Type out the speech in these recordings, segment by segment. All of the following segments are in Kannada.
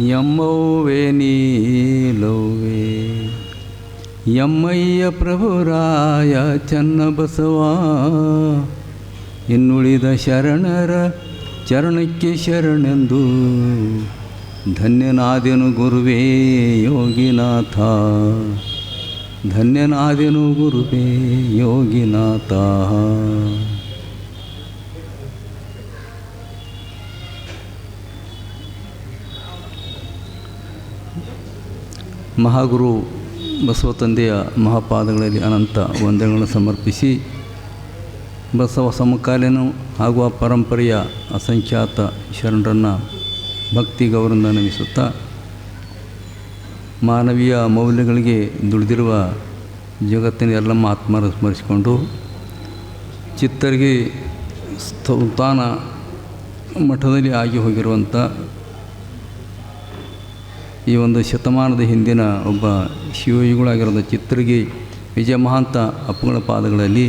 ಎಮ್ಮವ್ವೆ ನೀಲವ್ವೆ ಎಮ್ಮಯ್ಯ ಪ್ರಭುರಾಯ ಚನ್ನಬಸವ ಇನ್ನುಳಿದ ಶರಣರ ಚರಣಕ್ಕೆ ಶರಣೆಂದು ಧನ್ಯನಾದೆನು ಗುರುವೇ ಯೋಗಿನಾಥ ಧನ್ಯನಾದೆನು ಗುರುವೇ ಯೋಗಿನಾಥ. ಮಹಾಗುರು ಬಸವ ತಂದೆಯ ಮಹಾಪಾದಗಳಲ್ಲಿ ಅನಂತ ವಂದನೆಗಳನ್ನು ಸಮರ್ಪಿಸಿ ಬಸವ ಸಮಕಾಲೀನ ಹಾಗೂ ಆ ಪರಂಪರೆಯ ಅಸಂಖ್ಯಾತ ಶರಣರನ್ನು ಭಕ್ತಿ ಗೌರವದಿಂದ ನಮಿಸುತ್ತಾ ಮಾನವೀಯ ಮೌಲ್ಯಗಳಿಗೆ ದುಡಿದಿರುವ ಜಗತ್ತಿನ ಎಲ್ಲ ಆತ್ಮರ ಸ್ಮರಿಸಿಕೊಂಡು ಚಿತ್ತರಿಗೆ ಸ್ಥಾನ ಮಠದಲ್ಲಿ ಆಗಿ ಹೋಗಿರುವಂಥ ಈ ಒಂದು ಶತಮಾನದ ಹಿಂದಿನ ಒಬ್ಬ ಶಿವಯುಗಳಾಗಿರೋದು ಚಿತ್ತರಿಗೆ ವಿಜಯ ಮಹಾಂತ ಅಪ್ಪುಗಳ ಪಾದಗಳಲ್ಲಿ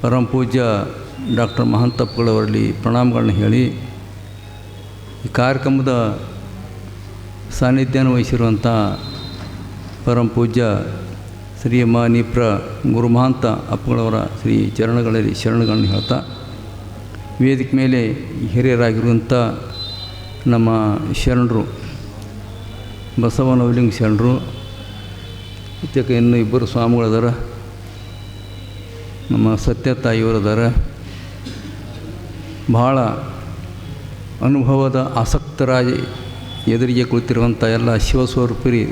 ಪರಮ ಪೂಜ್ಯ ಡಾಕ್ಟರ್ ಮಹಾಂತಪ್ಪಗಳವರಲ್ಲಿ ಪ್ರಣಾಮಗಳನ್ನ ಹೇಳಿ ಈ ಕಾರ್ಯಕ್ರಮದ ಸಾನ್ನಿಧ್ಯನ ವಹಿಸಿರುವಂಥ ಪರಮ ಪೂಜ್ಯ ಶ್ರೀ ನಿಪ್ರ ಗುರು ಮಹಾಂತ ಅಪ್ಪಗಳವರ ಶ್ರೀ ಚರಣಗಳಲ್ಲಿ ಶರಣಗಳನ್ನು ಹೇಳ್ತಾ ವೇದಿಕೆ ಮೇಲೆ ಹಿರಿಯರಾಗಿರುವಂಥ ನಮ್ಮ ಶರಣರು ಬಸವನವಲಿಂಗ ಶರಣರು ಇದಕ್ಕೆ ಇನ್ನೂ ಇಬ್ಬರು ಸ್ವಾಮಿಗಳದಾರ, ನಮ್ಮ ಸತ್ಯತಾಯಿಯವರದಾರ. ಬಹಳ ಅನುಭವದ ಆಸಕ್ತರಾಗಿ ಎದುರಿಗೆ ಕುಳಿತಿರುವಂಥ ಎಲ್ಲ ಶಿವಸ್ವರೂಪಿ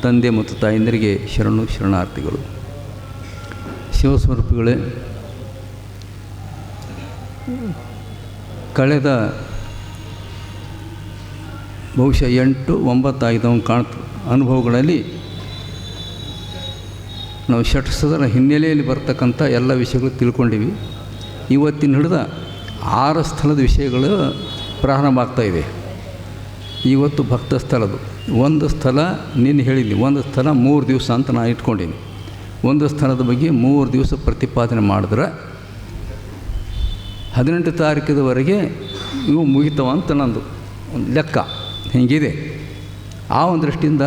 ತಂದೆ ಮತ್ತು ತಾಯಂದಿರಿಗೆ ಶರಣಾರ್ಥಿಗಳು. ಶಿವಸ್ವರೂಪಿಗಳೇ, ಕಳೆದ ಬಹುಶಃ 8-9 ಆಗಿದ್ದವು ಕಾಣ್ತು ಅನುಭವಗಳಲ್ಲಿ ನಾವು ಷಟ್ಸದರ ಹಿನ್ನೆಲೆಯಲ್ಲಿ ಬರ್ತಕ್ಕಂಥ ಎಲ್ಲ ವಿಷಯಗಳು ತಿಳ್ಕೊಂಡಿವಿ. ಇವತ್ತಿನ ಹಿಡಿದ 6 ಸ್ಥಳದ ವಿಷಯಗಳು ಪ್ರಾರಂಭ ಆಗ್ತಾಯಿದೆ. ಇವತ್ತು ಭಕ್ತ ಸ್ಥಳದ್ದು ಒಂದು ಸ್ಥಳ ನಿನ್ನೆ ಹೇಳಿದ್ದೀನಿ, ಒಂದು ಸ್ಥಳ 3 ದಿವಸ ಅಂತ ನಾನು ಇಟ್ಕೊಂಡೀನಿ. ಒಂದು ಸ್ಥಳದ ಬಗ್ಗೆ 3 ದಿವಸ ಪ್ರತಿಪಾದನೆ ಮಾಡಿದ್ರೆ 18 ತಾರೀಕಿನವರೆಗೆ ಇವು ಮುಗಿತವ ಅಂತ ನಂದು ಒಂದು ಲೆಕ್ಕ ಹೀಗಿದೆ. ಆ ಒಂದು ದೃಷ್ಟಿಯಿಂದ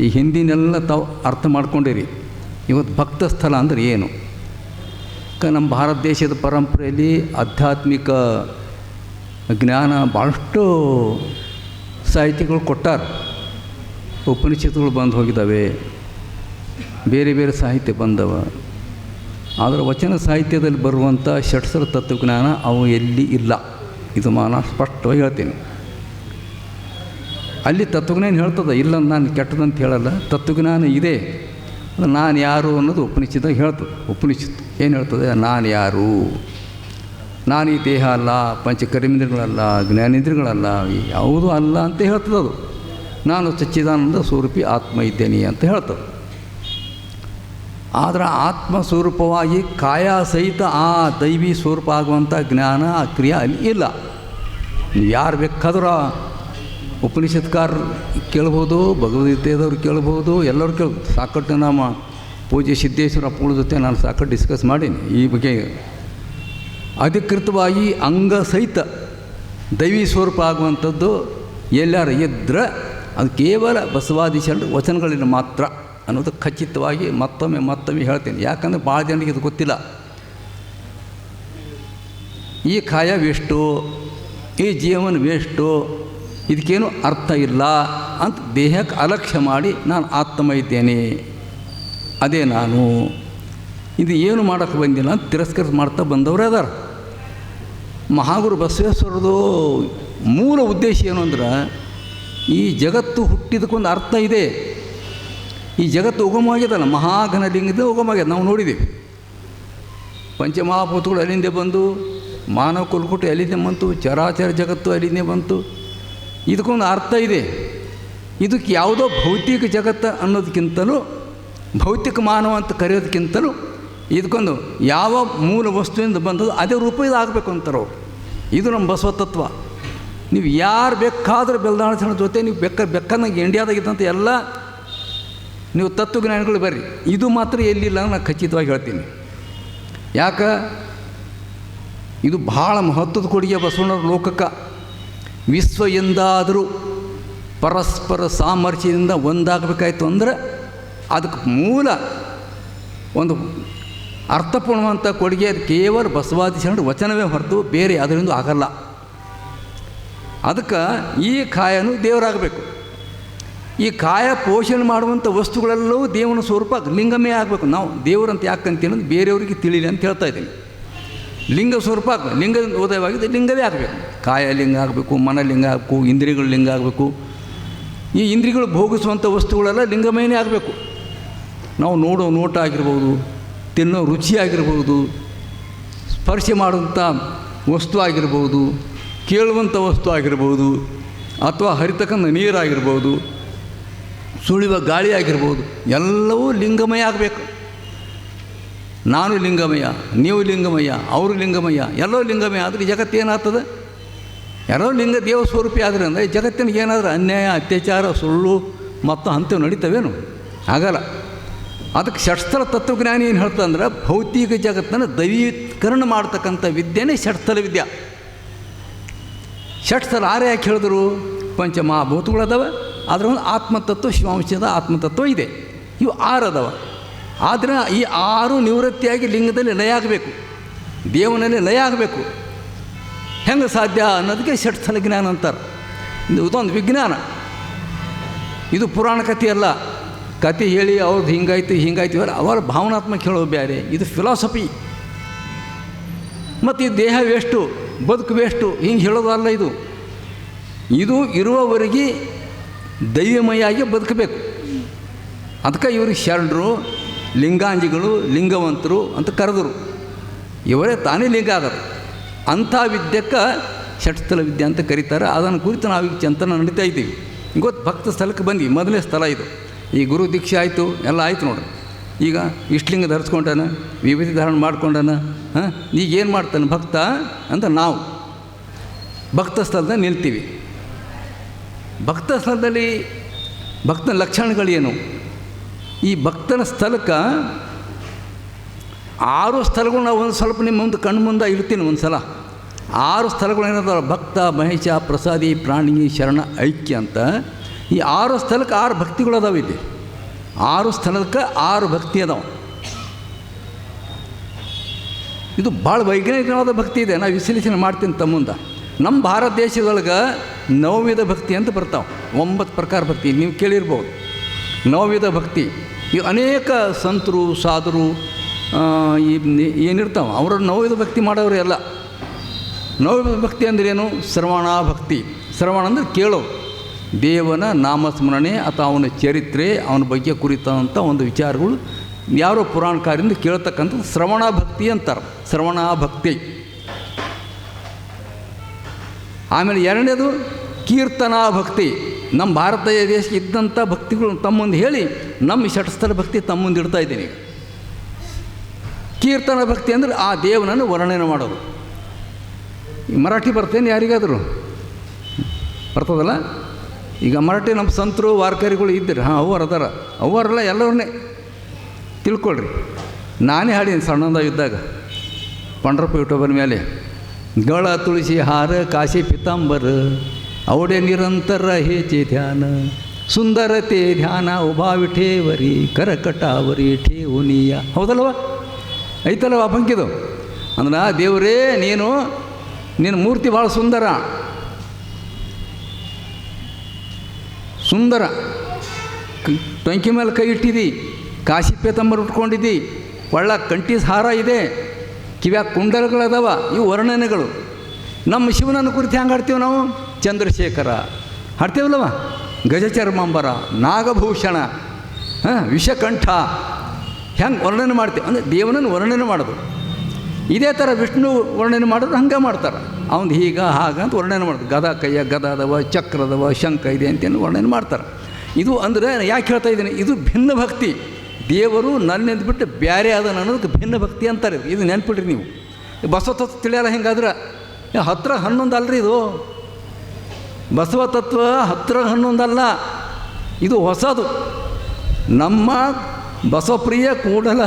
ಈ ಹಿಂದಿನೆಲ್ಲ ತಾವು ಅರ್ಥ ಮಾಡ್ಕೊಂಡಿರಿ. ಇವತ್ತು ಭಕ್ತ ಸ್ಥಳ ಅಂದರೆ ಏನು? ನಮ್ಮ ಭಾರತ ದೇಶದ ಪರಂಪರೆಯಲ್ಲಿ ಆಧ್ಯಾತ್ಮಿಕ ಜ್ಞಾನ ಭಾಳಷ್ಟು ಸಾಹಿತ್ಯಗಳು ಕೊಟ್ಟಾರ. ಉಪನಿಷತ್ತುಗಳು ಬಂದು ಹೋಗಿದ್ದಾವೆ, ಬೇರೆ ಬೇರೆ ಸಾಹಿತ್ಯ ಬಂದವ. ಆದರೆ ವಚನ ಸಾಹಿತ್ಯದಲ್ಲಿ ಬರುವಂಥ ಷಟ್ಸರ ತತ್ವಜ್ಞಾನ ಅವು ಎಲ್ಲಿ ಇಲ್ಲ. ಇದು ನಾನು ಸ್ಪಷ್ಟವಾಗಿ ಹೇಳ್ತೀನಿ. ಅಲ್ಲಿ ತತ್ವಜ್ಞಾನ ಹೇಳ್ತದೆ, ಇಲ್ಲ ನಾನು ಕೆಟ್ಟದಂತ ಹೇಳಲ್ಲ. ತತ್ವಜ್ಞಾನ ಇದೆ. ನಾನು ಯಾರು ಅನ್ನೋದು ಉಪನಿಷತ್ದಾಗ ಹೇಳ್ತದೆ. ಉಪನಿಷತ್ತು ಏನು ಹೇಳ್ತದೆ? ನಾನು ಯಾರು, ನಾನು ಈ ದೇಹ ಅಲ್ಲ, ಪಂಚಕರ್ಮೇಂದ್ರಿಯಗಳಲ್ಲ, ಜ್ಞಾನೇಂದ್ರಿಯಗಳಲ್ಲ, ಯಾವುದೂ ಅಲ್ಲ ಅಂತ ಹೇಳ್ತದೆ. ಅದು ನಾನು ಸಚ್ಚಿದಾನಂದ ಸ್ವರೂಪಿ ಆತ್ಮ ಇದ್ದೇನೆ ಅಂತ ಹೇಳ್ತದೆ. ಆದರೆ ಆತ್ಮ ಸ್ವರೂಪವಾಗಿ ಕಾಯ ಸಹಿತ ಆ ದೈವಿ ಸ್ವರೂಪ ಆಗುವಂಥ ಜ್ಞಾನ ಆ ಕ್ರಿಯೆ ಅಲ್ಲಿ ಇಲ್ಲ. ನೀವು ಯಾರು ಬೇಕಾದ್ರೆ ಉಪನಿಷತ್ಕಾರರು ಕೇಳ್ಬೋದು, ಭಗವದ್ಗೀತೆದವ್ರು ಕೇಳ್ಬೋದು, ಎಲ್ಲರೂ ಕೇಳ್ಬೋದು. ಸಾಕಷ್ಟು ನಮ್ಮ ಪೂಜ್ಯ ಸಿದ್ದೇಶ್ವರ ಅಪ್ಪಗಳ ಜೊತೆ ನಾನು ಸಾಕಷ್ಟು ಡಿಸ್ಕಸ್ ಮಾಡೀನಿ ಈ ಬಗ್ಗೆ. ಅಧಿಕೃತವಾಗಿ ಅಂಗ ಸಹಿತ ದೈವಿ ಸ್ವರೂಪ ಆಗುವಂಥದ್ದು ಎಲ್ಲಾರು ಇದ್ದರೆ ಅದು ಕೇವಲ ಬಸವಾದಿ ಶರಣ ವಚನಗಳಿಂದ ಮಾತ್ರ ಅನ್ನೋದು ಖಚಿತವಾಗಿ ಮತ್ತೊಮ್ಮೆ ಹೇಳ್ತೀನಿ. ಯಾಕಂದರೆ ಭಾಳ ಜನರಿಗೆ ಇದು ಗೊತ್ತಿಲ್ಲ. ಈ ಕಾಯ ವೇಸ್ಟು, ಈ ಜೀವನ ವೇಸ್ಟು, ಇದಕ್ಕೇನು ಅರ್ಥ ಇಲ್ಲ ಅಂತ ದೇಹಕ್ಕೆ ಅಲಕ್ಷ್ಯ ಮಾಡಿ ನಾನು ಆತ್ಮ ಇದ್ದೇನೆ, ಅದೇ ನಾನು, ಇದು ಏನು ಮಾಡೋಕ್ಕೆ ಬಂದಿಲ್ಲ ಅಂತ ತಿರಸ್ಕಾರ ಮಾಡ್ತಾ ಬಂದವರೇ ಅದಾರ. ಮಹಾಗುರು ಬಸವೇಶ್ವರದು ಮೂಲ ಉದ್ದೇಶ ಏನು ಅಂದ್ರೆ, ಈ ಜಗತ್ತು ಹುಟ್ಟಿದಕ್ಕೊಂದು ಅರ್ಥ ಇದೆ. ಈ ಜಗತ್ತು ಉಗಮವಾಗ್ಯದಲ್ಲ, ಮಹಾಘನಲಿಂಗದ ಉಗಮವಾಗ್ಯದ. ನಾವು ನೋಡಿದ್ದೀವಿ. ಪಂಚಮಹಾಭೂತಗಳು ಅಲ್ಲಿಂದೇ ಬಂದು, ಮಾನವ ಕುಲಕುಟ ಅಲ್ಲಿಂದೇ ಬಂತು, ಚರಾಚರ ಜಗತ್ತು ಅಲ್ಲಿಂದೇ ಬಂತು. ಇದಕ್ಕೊಂದು ಅರ್ಥ ಇದೆ. ಇದಕ್ಕೆ ಯಾವುದೋ ಭೌತಿಕ ಜಗತ್ತು ಅನ್ನೋದಕ್ಕಿಂತಲೂ, ಭೌತಿಕ ಮಾನವ ಅಂತ ಕರೆಯೋದಕ್ಕಿಂತಲೂ ಇದಕ್ಕೊಂದು ಯಾವ ಮೂಲ ವಸ್ತುವಿಂದ ಬಂದದ್ದು ಅದೇ ರೂಪ ಇದು ಆಗಬೇಕು ಅಂತಾರೆ ಅವರು. ಇದು ನಮ್ಮ ಬಸವ ತತ್ವ. ನೀವು ಯಾರು ಬೇಕಾದ್ರೆ ಬೆಲ್ದಾಣ ಜೊತೆ ನೀವು ಬೆಕ್ಕಂಗೆ ಇಂಡಿಯಾದಾಗಿದ್ದಂಥ ಎಲ್ಲ ನೀವು ತತ್ವಜ್ಞಾನಿಗಳು ಬರ್ರಿ, ಇದು ಮಾತ್ರ ಎಲ್ಲಿಲ್ಲ ನಾನು ಖಚಿತವಾಗಿ ಹೇಳ್ತೀನಿ. ಯಾಕೆ? ಇದು ಭಾಳ ಮಹತ್ವದ ಕೊಡುಗೆ ಬಸವಣ್ಣವ್ರ ಲೋಕಕ್ಕೆ. ವಿಶ್ವ ಎಂದಾದರೂ ಪರಸ್ಪರ ಸಾಮರ್ಥ್ಯದಿಂದ ಒಂದಾಗಬೇಕಾಯ್ತು ಅಂದ್ರೆ ಅದಕ್ಕೆ ಮೂಲ ಒಂದು ಅರ್ಥಪೂರ್ಣವಂಥ ಕೊಡುಗೆ ಅದು ಕೇವಲ ಬಸವಾದಿ ಶರಣರ ವಚನವೇ ಹೊರತು ಬೇರೆ ಅದರಿಂದ ಆಗಲ್ಲ. ಅದಕ್ಕೆ ಈ ಕಾಯನು ದೇವರಾಗಬೇಕು. ಈ ಕಾಯ ಪೋಷಣೆ ಮಾಡುವಂಥ ವಸ್ತುಗಳೆಲ್ಲವೂ ದೇವನ ಸ್ವರೂಪ ಲಿಂಗಮೇ ಆಗಬೇಕು. ನಾವು ದೇವರಂತ ಯಾಕಂತ ಅನ್ನೋದು ಬೇರೆಯವರಿಗೆ ತಿಳಿಲಿ ಅಂತ ಹೇಳ್ತಾ ಇದ್ದೀನಿ. ಲಿಂಗ ಸ್ವರೂಪ ಆಗಬೇಕು, ಲಿಂಗ ಉದಯವಾಗಿದೆ ಲಿಂಗವೇ ಆಗಬೇಕು. ಕಾಯ ಲಿಂಗ ಆಗಬೇಕು, ಮನಲಿಂಗ ಆಗಬೇಕು, ಇಂದ್ರಿಯಗಳು ಲಿಂಗ ಆಗಬೇಕು. ಈ ಇಂದ್ರಿಯಗಳು ಭೋಗಿಸುವಂಥ ವಸ್ತುಗಳೆಲ್ಲ ಲಿಂಗಮಯನೇ ಆಗಬೇಕು. ನಾವು ನೋಡೋ ನೋಟ ಆಗಿರ್ಬೋದು, ತಿನ್ನೋ ರುಚಿ ಆಗಿರ್ಬೋದು, ಸ್ಪರ್ಶ ಮಾಡುವಂಥ ವಸ್ತು ಆಗಿರ್ಬೋದು, ಕೇಳುವಂಥ ವಸ್ತು ಆಗಿರ್ಬೋದು, ಅಥವಾ ಹರಿತಕ್ಕಂಥ ನೀರಾಗಿರ್ಬೋದು, ಸುಳಿಯುವ ಗಾಳಿ ಆಗಿರ್ಬೋದು, ಎಲ್ಲವೂ ಲಿಂಗಮಯ ಆಗಬೇಕು. ನಾನು ಲಿಂಗಮಯ, ನೀವು ಲಿಂಗಮಯ, ಅವರು ಲಿಂಗಮಯ, ಎಲ್ಲೋ ಲಿಂಗಮಯ ಆದರೆ ಜಗತ್ತೇನಾಗ್ತದೆ? ಯಾರೋ ಲಿಂಗ ದೇವ ಸ್ವರೂಪಿ ಆದರೆ ಅಂದರೆ ಜಗತ್ತಿನಿಗೆ ಏನಾದರೂ ಅನ್ಯಾಯ, ಅತ್ಯಾಚಾರ, ಸುಳ್ಳು ಮತ್ತು ಅಂಥವು ನಡೀತವೇನು? ಆಗಲ್ಲ. ಅದಕ್ಕೆ ಷಟ್ಸ್ಥಲ ತತ್ವಜ್ಞಾನಿ ಏನು ಹೇಳ್ತಂದ್ರೆ ಭೌತಿಕ ಜಗತ್ತನ್ನು ದೈವೀಕರಣ ಮಾಡ್ತಕ್ಕಂಥ ವಿದ್ಯೆನೇ ಷಟ್ಸ್ಥಲ ವಿದ್ಯೆ. ಷಟ್ಸ್ಥಲ ಆರು ಯಾಕೆ ಹೇಳಿದ್ರು? ಪಂಚಮಹಾಭೂತಗಳದಾವ, ಅದರ ಒಂದು ಆತ್ಮತತ್ವ, ಶಿವಾಂಶದ ಆತ್ಮತತ್ವ ಇದೆ. ಇವು 6 ಅದಾವ. ಆದರೆ ಈ 6 ನಿವೃತ್ತಿಯಾಗಿ ಲಿಂಗದಲ್ಲಿ ಲಯ ಆಗಬೇಕು, ದೇವನಲ್ಲಿ ಲಯ ಆಗಬೇಕು. ಹೆಂಗೆ ಸಾಧ್ಯ ಅನ್ನೋದಕ್ಕೆ ಷಟ್ಸ್ಥಲ ಜ್ಞಾನ ಅಂತಾರೆ. ಇದೊಂದು ವಿಜ್ಞಾನ. ಇದು ಪುರಾಣ ಕಥೆಯಲ್ಲ. ಕತೆ ಹೇಳಿ ಅವ್ರದ್ದು ಹಿಂಗಾಯ್ತು ಹಿಂಗಾಯ್ತು ಅವರ ಭಾವನಾತ್ಮಕ ಹೇಳೋದು ಬೇರೆ. ಇದು ಫಿಲಾಸಫಿ. ಮತ್ತು ಈ ದೇಹ ವೇಸ್ಟು, ಬದುಕು ವೇಸ್ಟು ಹಿಂಗೆ ಹೇಳೋದಲ್ಲ. ಇದು ಇರುವವರೆಗೆ ದೈವಮಯಾಗಿ ಬದುಕಬೇಕು. ಅದಕ್ಕೆ ಇವ್ರಿಗೆ ಶರಣರು, ಲಿಂಗಾಂಜಿಗಳು, ಲಿಂಗವಂತರು ಅಂತ ಕರೆದರು. ಇವರೇ ತಾನೇ ಲಿಂಗ ಆಗರು. ಅಂಥ ವಿದ್ಯಕ್ಕೆ ಷಟ್ಸ್ಥಲ ವಿದ್ಯೆ ಅಂತ ಕರೀತಾರೆ. ಅದನ್ನು ಕುರಿತು ನಾವೀಗ ಚಿಂತನೆ ನಡೀತಾ ಇದ್ದೀವಿ. ಇವತ್ತು ಭಕ್ತ ಸ್ಥಳಕ್ಕೆ ಬಂದ್ವಿ. ಮೊದಲನೇ ಸ್ಥಳ ಇದು. ಈ ಗುರು ದೀಕ್ಷೆ ಆಯಿತು, ಎಲ್ಲ ಆಯಿತು ನೋಡ್ರಿ. ಈಗ ಇಷ್ಟಲಿಂಗ ಧರಿಸ್ಕೊಂಡಾನ, ವಿಭೂತಿ ಧಾರಣ ಮಾಡ್ಕೊಂಡಾನ. ಈಗ ಏನು ಮಾಡ್ತಾನೆ ಭಕ್ತ ಅಂತ ನಾವು ಭಕ್ತ ಸ್ಥಳದಲ್ಲಿ ನಿಲ್ತೀವಿ. ಭಕ್ತ ಸ್ಥಳದಲ್ಲಿ ಭಕ್ತನ ಲಕ್ಷಣಗಳೇನು? ಈ ಭಕ್ತನ ಸ್ಥಳಕ್ಕೆ 6 ಸ್ಥಳಗಳು ನಾವು ಒಂದು ಸ್ವಲ್ಪ ನಿಮ್ಮ ಮುಂದೆ ಕಣ್ಣು ಮುಂದೆ ಇಡ್ತೀನಿ. ಒಂದು ಸಲ 6 ಸ್ಥಳಗಳು ಏನಾದ ಭಕ್ತ, ಮಹೇಶ, ಪ್ರಸಾದಿ, ಪ್ರಾಣಿ, ಶರಣ, ಐಕ್ಯ ಅಂತ. ಈ 6 ಸ್ಥಳಕ್ಕೆ 6 ಭಕ್ತಿಗಳು ಅದಾವೆ. ಇಲ್ಲಿ 6 ಸ್ಥಳಕ್ಕೆ 6 ಭಕ್ತಿ ಅದಾವೆ. ಇದು ಭಾಳ ವೈಜ್ಞಾನಿಕವಾದ ಭಕ್ತಿ ಇದೆ. ನಾನು ವಿಶ್ಲೇಷಣೆ ಮಾಡ್ತೀನಿ ತಮ್ಮ ಮುಂದೆ. ನಮ್ಮ ಭಾರತ ದೇಶದೊಳಗೆ 9 ವಿಧ ಭಕ್ತಿ ಅಂತ ಬರ್ತಾವೆ. 9 ಪ್ರಕಾರ ಭಕ್ತಿ ನೀವು ಕೇಳಿರ್ಬೋದು. 9 ವಿಧ ಭಕ್ತಿ. ಇವು ಅನೇಕ ಸಂತರು, ಸಾಧುರು ಏನಿರ್ತಾವೆ ಅವರು 9 ವಿಧ ಭಕ್ತಿ ಮಾಡೋರು ಎಲ್ಲ. 9 ವಿಧ ಭಕ್ತಿ ಅಂದ್ರೇನು? ಶ್ರವಣ ಭಕ್ತಿ. ಶ್ರವಣ ಅಂದರೆ ಕೇಳೋದು. ದೇವನ ನಾಮಸ್ಮರಣೆ ಅಥವಾ ಅವನ ಚರಿತ್ರೆ, ಅವನ ಬಗ್ಗೆ ಕುರಿತಂಥ ಒಂದು ವಿಚಾರಗಳು ಯಾರೋ ಪುರಾಣಕಾರರಿಂದ ಕೇಳ್ತಕ್ಕಂಥದ್ದು ಶ್ರವಣ ಭಕ್ತಿ ಅಂತಾರೆ. ಶ್ರವಣ ಭಕ್ತಿ. ಆಮೇಲೆ 2ನೇದು ಕೀರ್ತನಾ ಭಕ್ತಿ. ನಮ್ಮ ಭಾರತ ದೇಶಕ್ಕೆ ಇದ್ದಂಥ ಭಕ್ತಿಗಳು ತಮ್ಮ ಮುಂದೆ ಹೇಳಿ ನಮ್ಮ ಷಟ್ಸ್ಥಲ ಭಕ್ತಿ ತಮ್ಮ ಮುಂದೆ ಇಡ್ತಾ ಇದ್ದೀನಿ. ಕೀರ್ತನಾ ಭಕ್ತಿ ಅಂದರೆ ಆ ದೇವನನ್ನು ವರ್ಣನೆ ಮಾಡೋದು. ಮರಾಠಿ ಬರ್ತೇನೆ ಯಾರಿಗಾದರೂ? ಬರ್ತದಲ್ಲ. ಈಗ ಮರಾಠಿ ನಮ್ಮ ಸಂತರು ವಾರ್ಕರಿಗಳು ಇದ್ದರು. ಅವ್ರು ಅದಾರ, ಅವರೆಲ್ಲ ಎಲ್ಲರನ್ನೇ ತಿಳ್ಕೊಳ್ರಿ. ನಾನೇ ಹಾಡೀನಿ ಸಣ್ಣದ ಇದ್ದಾಗ ಪಂಡ್ರಪ್ಪ ಯೂಟ್ಯೂಬರ್ ಮೇಲೆ. ಗಳ ತುಳಸಿ ಹಾರ ಕಾಶಿ ಪಿತಾಂಬರ ಅವಡೆ ನಿರಂತರ ಹೇಚೆ ಧ್ಯಾನ ಸುಂದರತೆ ಧ್ಯಾನ ಉಭಾವಿ ಠೇವರಿ ಕರಕಟಾವರಿ ಠೇವುನಿಯ. ಹೌದಲ್ವ? ಐತಲ್ವ ಬಂಕಿದು ಅಂದ್ರೆ ದೇವರೇ ನಿನ್ನ ಮೂರ್ತಿ ಭಾಳ ಸುಂದರ ಸುಂದರ. ಟೊಂಕಿ ಮೇಲೆ ಕೈ ಇಟ್ಟಿದ್ದಿ, ಕಾಶಿ ಪೀತಾಂಬರ ಉಟ್ಕೊಂಡಿದ್ದಿ, ಒಳ್ಳ ಕಂಠಿ ಹಾರ ಇದೆ, ಕಿವ್ಯಾಗ ಕುಂಡಲಗಳದಾವ. ಇವು ವರ್ಣನೆಗಳು. ನಮ್ಮ ಶಿವನನ್ನು ಕುರಿತು ಹೆಂಗೆ ಹಾಡ್ತೀವಿ ನಾವು? ಚಂದ್ರಶೇಖರ ಹಾಡ್ತೇವಲ್ಲವ, ಗಜಚರ್ಮಾಂಬರ, ನಾಗಭೂಷಣ, ವಿಷಕಂಠ, ಹೆಂಗೆ ವರ್ಣನೆ ಮಾಡ್ತೀವಿ ಅಂದರೆ ದೇವನನ್ನು ವರ್ಣನೆ ಮಾಡೋದು. ಇದೇ ಥರ ವಿಷ್ಣು ವರ್ಣನೆ ಮಾಡೋದು ಹಂಗೆ ಮಾಡ್ತಾರೆ. ಅವನು ಹೀಗ ಹಾಗ ಅಂತ ವರ್ಣನೆ ಮಾಡೋದು. ಗದ ಕೈಯ ಗದ ಅದಾವ, ಚಕ್ರದವ, ಶಂಖ ಇದೆ ಅಂತೇನು ವರ್ಣನೆ ಮಾಡ್ತಾರೆ. ಇದು ಅಂದರೆ ಯಾಕೆ ಹೇಳ್ತಾ ಇದ್ದೀನಿ, ಇದು ಭಿನ್ನ ಭಕ್ತಿ. ದೇವರು ನನ್ನಿಂದ ಬಿಟ್ಟು ಬೇರೆ ಅದನ್ನು ಅನ್ನೋದಕ್ಕೆ ಭಿನ್ನ ಭಕ್ತಿ ಅಂತಾರೆ. ಇದು ನೆನ್ಪಿಡ್ರಿ ನೀವು. ಬಸವ ತತ್ವ ತಿಳಿಯಲ್ಲ ಹೆಂಗಾದ್ರೆ 10-11 ಅಲ್ರಿ ಇದು. ಬಸವ ತತ್ವ 10-11 ಅಲ್ಲ, ಇದು ಹೊಸದು. ನಮ್ಮ ಬಸವಪ್ರಿಯ ಕೂಡಲ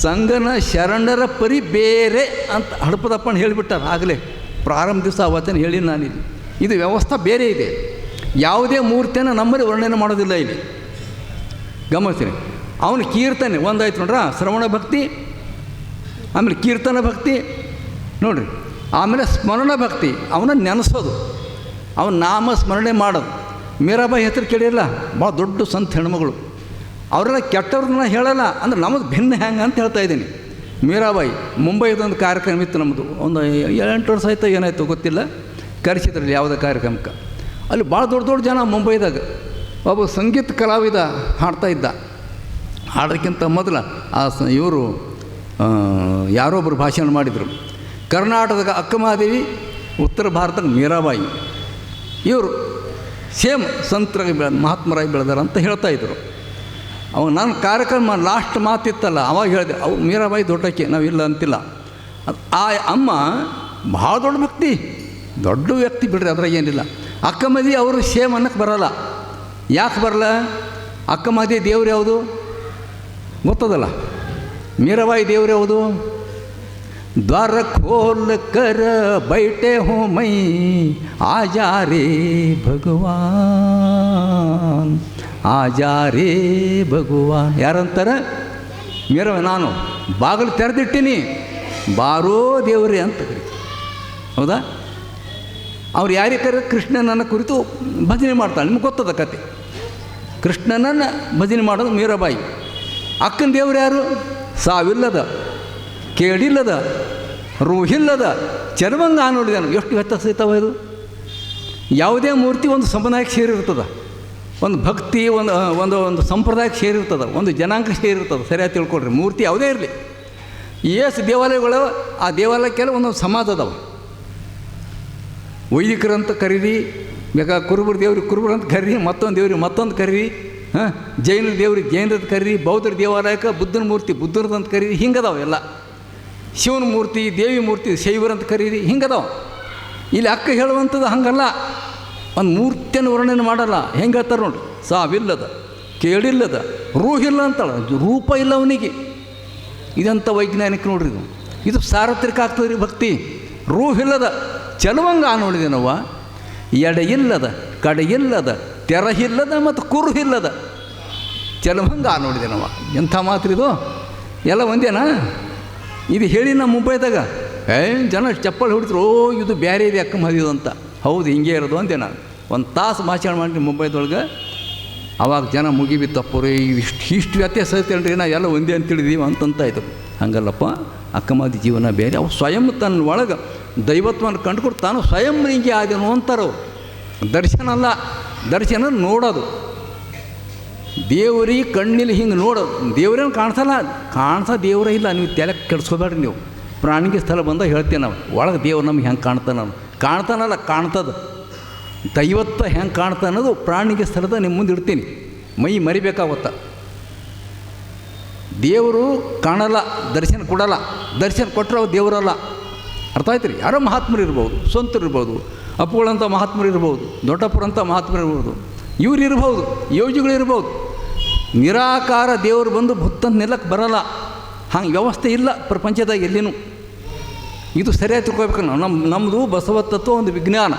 ಸಂಗನ ಶರಣರ ಪರಿ ಬೇರೆ ಅಂತ ಹಡಪದಪ್ಪನ ಹೇಳಿಬಿಟ್ಟಾರೆ. ಆಗಲೇ ಪ್ರಾರಂಭ ದಿವಸ ಅವತ್ತೇನು ಹೇಳಿ ನಾನಿಲ್ಲಿ ಇದು ವ್ಯವಸ್ಥೆ ಬೇರೆ ಇದೆ. ಯಾವುದೇ ಮೂರ್ತಿಯನ್ನು ನಮ್ಮಲ್ಲಿ ವರ್ಣನೆ ಮಾಡೋದಿಲ್ಲ ಇಲ್ಲಿ, ಗಮನಿಸ್ತೀನಿ. ಅವನು ಕೀರ್ತನೆ ಒಂದಾಯ್ತು ನೋಡ್ರ, ಶ್ರವಣ ಭಕ್ತಿ, ಆಮೇಲೆ ಕೀರ್ತನ ಭಕ್ತಿ ನೋಡಿರಿ, ಆಮೇಲೆ ಸ್ಮರಣ ಭಕ್ತಿ, ಅವನ ನೆನೆಸೋದು, ಅವನ ನಾಮ ಸ್ಮರಣೆ ಮಾಡೋದು. ಮೀರಾಬಾಯಿ ಹೆಸರು ಕೇಳಿರಲ್ಲ, ಭಾಳ ದೊಡ್ಡ ಸಂತ ಹೆಣ್ಮಗಳು. ಅವರೆಲ್ಲ ಕೆಟ್ಟವ್ರನ್ನ ಹೇಳಲ್ಲ, ಅಂದ್ರೆ ನಮ್ಮದು ಭಿನ್ನ ಹೆಂಗೆ ಅಂತ ಹೇಳ್ತಾ ಇದ್ದೀನಿ. ಮೀರಾಬಾಯಿ ಮುಂಬೈದೊಂದು ಕಾರ್ಯಕ್ರಮ ಇತ್ತು ನಮ್ಮದು, ಒಂದು 8 ವರ್ಷ ಆಯ್ತು ಏನಾಯ್ತು ಗೊತ್ತಿಲ್ಲ, ಕರೆಸಿದ್ರಲ್ಲಿ ಯಾವುದೇ ಕಾರ್ಯಕ್ರಮಕ್ಕೆ. ಅಲ್ಲಿ ಭಾಳ ದೊಡ್ಡ ದೊಡ್ಡ ಜನ ಮುಂಬೈದಾಗ. ಒಬ್ಬ ಸಂಗೀತ ಕಲಾವಿದ ಹಾಡ್ತಾ ಇದ್ದ. ಹಾಡೋಕ್ಕಿಂತ ಮೊದಲು ಇವರು ಯಾರೊಬ್ಬರು ಭಾಷಣ ಮಾಡಿದರು. ಕರ್ನಾಟಕದ ಅಕ್ಕಮಹಾದೇವಿ, ಉತ್ತರ ಭಾರತದ ಮೀರಾಬಾಯಿ, ಇವರು ಸೇಮ್ ಸಂತರಾಗಿ ಮಹಾತ್ಮರಾಗಿ ಬೆಳೆದಾರ ಅಂತ ಹೇಳ್ತಾಯಿದ್ರು. ಅವಾಗ ನನ್ನ ಕಾರ್ಯಕ್ರಮ ಲಾಸ್ಟ್ ಮಾತಿತ್ತಲ್ಲ, ಅವಾಗ ಹೇಳಿದೆ, ಅವು ಮೀರಾಬಾಯಿ ದೊಡ್ಡಕ್ಕೆ ನಾವಿಲ್ಲ ಅಂತಿಲ್ಲ. ಆ ಅಮ್ಮ ಭಾಳ ದೊಡ್ಡ ಭಕ್ತಿ, ದೊಡ್ಡ ವ್ಯಕ್ತಿ ಬಿಡ್ರಿ, ಅದ್ರಾಗ ಏನಿಲ್ಲ. ಅಕ್ಕಮದಿ ಅವರು ಸೇಮ್ ಅನ್ನಕ್ಕೆ ಬರೋಲ್ಲ. ಯಾಕೆ ಬರಲ್ಲ? ಅಕ್ಕಮದಿ ದೇವ್ರು ಯಾವುದು ಗೊತ್ತದಲ್ಲ, ಮೀರಾಬಾಯಿ ದೇವ್ರು ಯಾವುದು? ದ್ವಾರ ಖೋಲ್ ಕರ ಬೈಟೆ ಹೋ ಮೈ ಆಜಾ ರೇ ಭಗವಾನ್, ಆಜಾ ರೇ ಭಗವಾನ್. ಯಾರಂತಾರೆ? ಮೀರಾಬಾಯಿ. ನಾನು ಬಾಗಿಲು ತೆರೆದಿಟ್ಟಿನಿ, ಬಾರೋ ದೇವ್ರೇ ಅಂತ ಕರೀತಾರೆ. ಹೌದಾ? ಅವ್ರು ಯಾರಿಗೆ ಕರೆ? ಕೃಷ್ಣನನ್ನು ಕುರಿತು ಭಜನೆ ಮಾಡ್ತಾಳೆ. ನಿಮ್ಗೆ ಗೊತ್ತದ ಕತೆ. ಕೃಷ್ಣನನ್ನು ಭಜನೆ ಮಾಡೋದು ಮೀರಾಬಾಯಿ. ಅಕ್ಕನ ದೇವ್ರು ಯಾರು? ಸಾವಿಲ್ಲದ, ಕೇಳಿಲ್ಲದ, ರೂಹಿಲ್ಲದ, ಚರ್ಮಂಗ ನೋಡಿದಾನು. ಎಷ್ಟು ವ್ಯತ್ಯಾಸ ಇರ್ತಾವ ಇದು. ಯಾವುದೇ ಮೂರ್ತಿ ಒಂದು ಸಮುದಾಯಕ್ಕೆ ಸೇರಿರ್ತದೆ, ಒಂದು ಭಕ್ತಿ ಒಂದು ಒಂದು ಒಂದು ಸಂಪ್ರದಾಯಕ್ಕೆ ಸೇರಿರ್ತದೆ, ಒಂದು ಜನಾಂಗಕ್ಕೆ ಸೇರಿರ್ತದೆ. ಸರಿಯಾಗಿ ತಿಳ್ಕೊಳ್ರಿ. ಮೂರ್ತಿ ಯಾವುದೇ ಇರಲಿ, ಏಸು ದೇವಾಲಯಗಳು, ಆ ದೇವಾಲಯಕ್ಕೆಲ್ಲ ಒಂದೊಂದು ಸಮಾಜ ಅದಾವ. ವೈದಿಕರಂತ ಕರೀರಿ, ಬೇಕಾ ಕುರುಬರ ದೇವ್ರಿಗೆ ಕುರುಬರು ಅಂತ ಕರೀರಿ, ಮತ್ತೊಂದು ದೇವ್ರಿಗೆ ಮತ್ತೊಂದು ಕರೀರಿ, ಜೈನ ದೇವ್ರಿಗೆ ಜೈನರದ್ದು ಕರೀರಿ, ಬೌದ್ಧರ ದೇವಾಲಯಕ್ಕೆ ಬುದ್ಧನ ಮೂರ್ತಿ ಬುದ್ಧರದಂತ ಕರೀರಿ. ಹಿಂಗದಾವ ಎಲ್ಲ. ಶಿವನ ಮೂರ್ತಿ, ದೇವಿ ಮೂರ್ತಿ ಶೈವರಂತ ಕರೀರಿ, ಹಿಂಗದಾವ. ಇಲ್ಲಿ ಅಕ್ಕ ಹೇಳುವಂಥದ್ದು ಹಂಗಲ್ಲ. ಒಂದು ಮೂರ್ತಿಯನ್ನು ವರ್ಣನೆ ಮಾಡಲ್ಲ. ಹೆಂಗೆ ಹೇಳ್ತಾರೆ ನೋಡಿ, ಸಾವಿಲ್ಲದ, ಕೇಳಿಲ್ಲದ, ರೂಹಿಲ್ಲ ಅಂತಾಳೆ. ರೂಪ ಇಲ್ಲ ಅವನಿಗೆ. ಇದಂಥ ವೈಜ್ಞಾನಿಕ ನೋಡ್ರಿ ಇದು. ಇದು ಸಾರ್ವತ್ರಿಕ ಆಗ್ತದೆ ರೀ ಭಕ್ತಿ. ರೂಹಿಲ್ಲದ, ಚಲುವಂಗ ನೋಡಿದೇನವ್ವ, ಎಡೆಯಿಲ್ಲದ, ಕಡೆಯಿಲ್ಲದ, ತೆರಹಿಲ್ಲದ ಮತ್ತು ಕುರುಹಿಲ್ಲದ, ಚಲುವಂಗ ನೋಡಿದೇನವ್ವ. ಎಂಥ ಮಾತ್ರ ಇದು. ಎಲ್ಲ ಒಂದೇನಾ? ಇದು ಹೇಳಿ ನಮ್ಮ ಮುಂಬೈದಾಗ ಜನ ಚಪ್ಪಲಿ ಹೊಡಿದ್ರು, ಓ ಇದು ಬೇರೆ ಇದೆ ಅಕ್ಕ ಮದಿದು ಅಂತ. ಹೌದು, ಹಿಂಗೆ ಇರೋದು ಅಂದೆ ನಾನು. ಒಂದು ತಾಸು ಭಾಷಣ ಮಾಡಿ ಮುಂಬೈದೊಳಗೆ. ಅವಾಗ ಜನ ಮುಗಿಬಿತ್ತಪ್ಪರೇ, ಇಷ್ಟು ವ್ಯತ್ಯಾಸ ಐತೇಳ್ರಿ, ನಾವು ಎಲ್ಲ ಒಂದೇ ಅಂತೇಳಿದೀವಿ ಅಂತಂತ ಇದ್ರು. ಹಂಗಲ್ಲಪ್ಪ, ಅಕ್ಕಮಾದಿ ಜೀವನ ಬೇರೆ. ಅವು ಸ್ವಯಂ ತನ್ನ ಒಳಗೆ ದೈವತ್ವವನ್ನು ಕಂಡುಕೊಟ್ಟು ತಾನು ಸ್ವಯಂ ಹಿಂಗೆ ಆದೇನು ಅಂತಾರವ್ರು. ದರ್ಶನ ಅಲ್ಲ, ದರ್ಶನ ನೋಡೋದು. ದೇವರಿಗೆ ಕಣ್ಣಿಲ್ಲಿ ಹಿಂಗೆ ನೋಡೋದು. ದೇವ್ರೇನು ಕಾಣಿಸಲ್ಲ, ದೇವರೇ ಇಲ್ಲ. ನೀವು ತಲೆ ಕೆಡಿಸ್ಕೋಬೇಡ್ರಿ. ನೀವು ಪ್ರಾಣಿಗೆ ಸ್ಥಳ ಬಂದಾಗ ಹೇಳ್ತೇವೆ ನಾವು, ಒಳಗೆ ದೇವ್ರು ನಮ್ಗೆ ಹೆಂಗೆ ಕಾಣ್ತಾನೆ, ಕಾಣ್ತಾನಲ್ಲ ಕಾಣ್ತದೆ. ದೈವತ್ವ ಹೆಂಗೆ ಕಾಣ್ತಾನೆ ಅನ್ನೋದು ಪ್ರಾಣಿಗೆ ಸ್ಥಳದ ನಿಮ್ಮ ಮುಂದೆ ಇಡ್ತೀನಿ. ಮೈ ಮರಿಬೇಕಾಗತ್ತ. ದೇವರು ಕಾಣಲ್ಲ, ದರ್ಶನ ಕೊಡಲ್ಲ. ದರ್ಶನ ಕೊಟ್ಟರೆ ಅವ್ರು ದೇವರಲ್ಲ. ಅರ್ಥ ಆಯ್ತು ರೀ? ಯಾರೋ ಮಹಾತ್ಮರು ಇರ್ಬೋದು, ಸ್ವಂತರು ಇರ್ಬೋದು, ಅಪ್ಪುಗಳಂಥ ಮಹಾತ್ಮರು ಇರ್ಬೋದು, ದೊಡ್ಡಪ್ಪರಂಥ ಮಹಾತ್ಮರು ಇರ್ಬೋದು, ಇವ್ರು ಇರ್ಬೋದು, ಯೋಗಿಗಳಿರ್ಬೋದು. ನಿರಾಕಾರ ದೇವರು ಬಂದು ಭುತ್ತಂತ ನಿಲ್ಲಕ್ಕೆ ಬರಲ್ಲ. ಹಂಗೆ ವ್ಯವಸ್ಥೆ ಇಲ್ಲ ಪ್ರಪಂಚದಾಗ ಎಲ್ಲಿನೂ. ಇದು ಸರಿಯಾಗಿ ತಿಳ್ಕೊಬೇಕು ನಾವು. ನಮ್ಮದು ಬಸವ ತತ್ವ ಒಂದು ವಿಜ್ಞಾನ.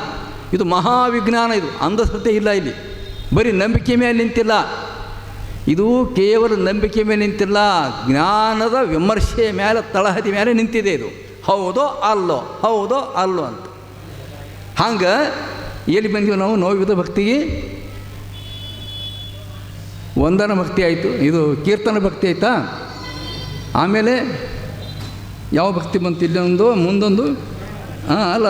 ಇದು ಮಹಾವಿಜ್ಞಾನ. ಇದು ಅಂಧಶ್ರದ್ಧೆ ಇಲ್ಲ ಇಲ್ಲಿ. ಬರೀ ನಂಬಿಕೆ ಮೇಲೆ ನಿಂತಿಲ್ಲ. ಇದು ಕೇವಲ ನಂಬಿಕೆ ಮೇಲೆ ನಿಂತಿಲ್ಲ, ಜ್ಞಾನದ ವಿಮರ್ಶೆ ಮೇಲೆ, ತಳಹದಿ ಮೇಲೆ ನಿಂತಿದೆ. ಇದು ಹೌದೋ ಅಲ್ಲೋ, ಹೌದೋ ಅಲ್ಲೋ ಅಂತ. ಹಂಗೆ ಎಲ್ಲಿ ಬಂದೀವಿ ನಾವು? ನೋವಿದ ಭಕ್ತಿಗೆ ವಂದನ ಭಕ್ತಿ ಆಯಿತು, ಇದು ಕೀರ್ತನ ಭಕ್ತಿ ಆಯಿತಾ. ಆಮೇಲೆ ಯಾವ ಭಕ್ತಿ ಬಂತು? ಇಲ್ಲೊಂದು ಮುಂದೊಂದು ಅಲ್ಲ